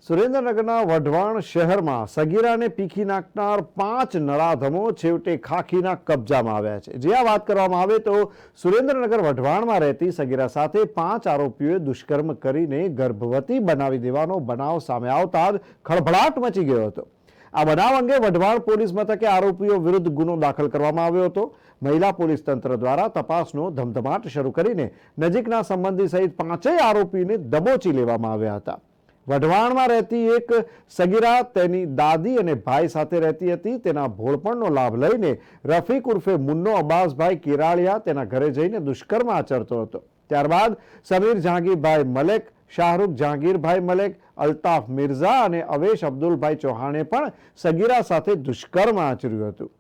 સુરેન્દ્રનગરના વઢવાણ શહેરમાં સગીરાને પીખી નાખનાર 5 નરાધમો છેવટે ખાખીના કબજામાં આવ્યા છે। જે આ વાત કરવામાં આવે તો સુરેન્દ્રનગર વઢવાણમાં રહેતી સગીરા સાથે 5 આરોપીઓએ દુષ્કર્મ કરીને ગર્ભવતી બનાવી દેવાનો બનાવ સામે આવતા જ ખળભળાટ મચી ગયો હતો। આ બનાવ અંગે વઢવાણ પોલીસ મથકે આરોપીઓ વિરુદ્ધ ગુનો દાખલ કરવામાં આવ્યો હતો। મહિલા પોલીસ તંત્ર દ્વારા તપાસનો ધમધમાટ શરૂ કરીને નજીકના સંબંધી સહિત 5 આરોપીને દબોચી લેવામાં આવ્યા હતા। વઢવાણમાં રહેતી એક સગીરા તેની દાદી અને ભાઈ સાથે રહેતી હતી। તેના ભોળપણનો લાભ લઈને રફીક ઉર્ફે મુન્નો અબ્બાસભાઈ કેરાળિયા તેના ઘરે જઈને દુષ્કર્મ આચરતો હતો। ત્યારબાદ સમીર જહાંગીરભાઈ મલેક, શાહરૂખ જહાંગીરભાઈ મલેક, અલ્તાફ મિર્ઝા અને અવેશ અબ્દુલભાઈ ચૌહાણે પણ સગીરા સાથે દુષ્કર્મ આચર્યું હતું।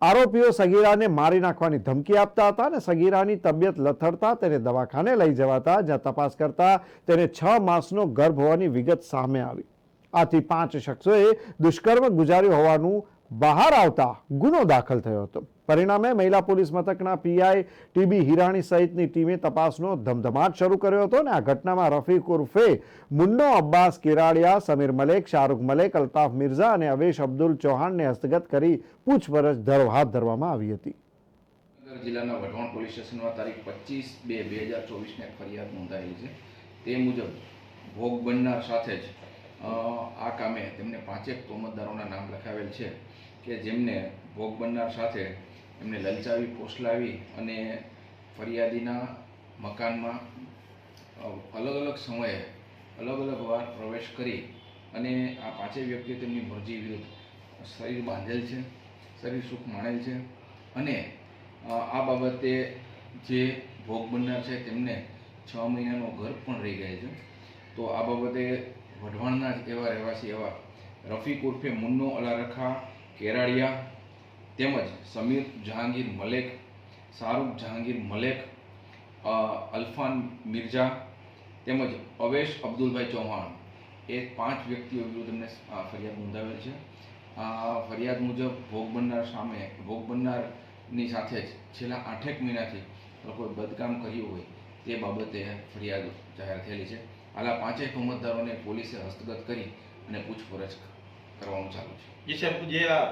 આરોપીઓ સગીરાને મારી નાખવાની ધમકી આપતા હતા અને સગીરાની તબિયત લથડતા તેને દવાખાને લઈ જવાતા, જ્યાં તપાસ કરતા તેને 6 માસનો ગર્ભ હોવાની વિગત સામે આવી। આથી 5 શખ્સોએ દુષ્કર્મ ગુજાર્યું હોવાનું બહાર આવતા ગુનો દાખલ થયો હતો। પરિણામે મહિલા પોલીસ મથકના પીઆઈ ટીબી હિરાણી સહિતની ટીમે તપાસનો ધમધમાટ શરૂ કર્યો હતો અને આ ઘટનામાં રફીક ઉર્ફે મુન્નો અબ્બાસ કેરાળિયા, સમીર મલેક, શાહરૂખ મલેક, અલ્તાફ મિર્ઝા અને અવેશ અબ્દુલ ચૌહાણને હસ્તગત કરી પૂછપરછ હાથ ધરવામાં આવી હતી। જિલ્લાના વઢવાણ પોલીસ સ્ટેશનમાં તારીખ 25/2/2024 ને ફરિયાદ નોંધાયેલી છે। તે મુજબ ભોગ બનનાર સાથે જ આ કામે તેમને 5 તોમતદારોના નામ લખાવેલ છે કે જેમને ભોગ બનનાર સાથે એમને લલચાવી, ફોસલાવી અને ફરિયાદીના મકાનમાં અલગ અલગ સમયે અલગ અલગ વાર પ્રવેશ કરી અને આ 5 વ્યક્તિઓ તેમની મરજી વિરુદ્ધ શરીર બાંધેલ છે, શરીર સુખ માણેલ છે અને આ બાબતે જે ભોગ બનનાર છે તેમને 6 મહિનાનો ગર્ભ પણ રહી ગયો છે। તો આ બાબતે વઢવાણના જ એવા રહેવાસી એવા રફીક ઉર્ફે મુન્નો અલારખા કેરાળિયા તેમજ સમીર જહાંગીર મલેક, શાહરૂખ જહાંગીર મલેક, અલ્ફાન મિર્ઝા તેમજ અવેશ અબ્દુલભાઈ ચૌહાણ એ 5 વ્યક્તિઓ વિરુદ્ધ એમને ફરિયાદ નોંધાવેલ છે। આ ફરિયાદ મુજબ ભોગ બનનારની સાથે જ છેલ્લા 8 મહિનાથી લોકોએ બદકામ કર્યું હોય તે બાબતે ફરિયાદ જાહેર થયેલી છે। હાલ આ 5 તોમતદારોને પોલીસે હસ્તગત કરી અને પૂછપરછ કરવાનું ચાલુ છે। જે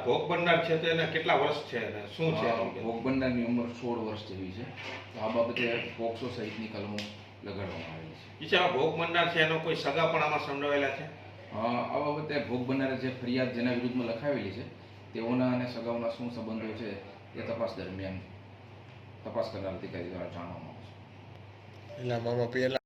ભોગ બનનાર છે તેને કેટલા વર્ષ છે અને શું છે? ભોગ બનનારની ઉંમર 16 વર્ષ જેવી છે। તો આ બાબતે પોક્સો સહિતની કલમો લગાડવામાં આવેલી છે। આ ભોગ બનનાર છે એનો કોઈ સગા પણ આમાં સંડોવાયેલા છે? આ બાબતે ભોગ બનનારે જે ફરિયાદ જેના વિરુદ્ધમાં લખાવેલી છે તેઓના અને સગાઓના શું સંબંધો છે તે તપાસ દરમિયાન તપાસ કરનાર અધિકારી દ્વારા જાણવામાં આવશે।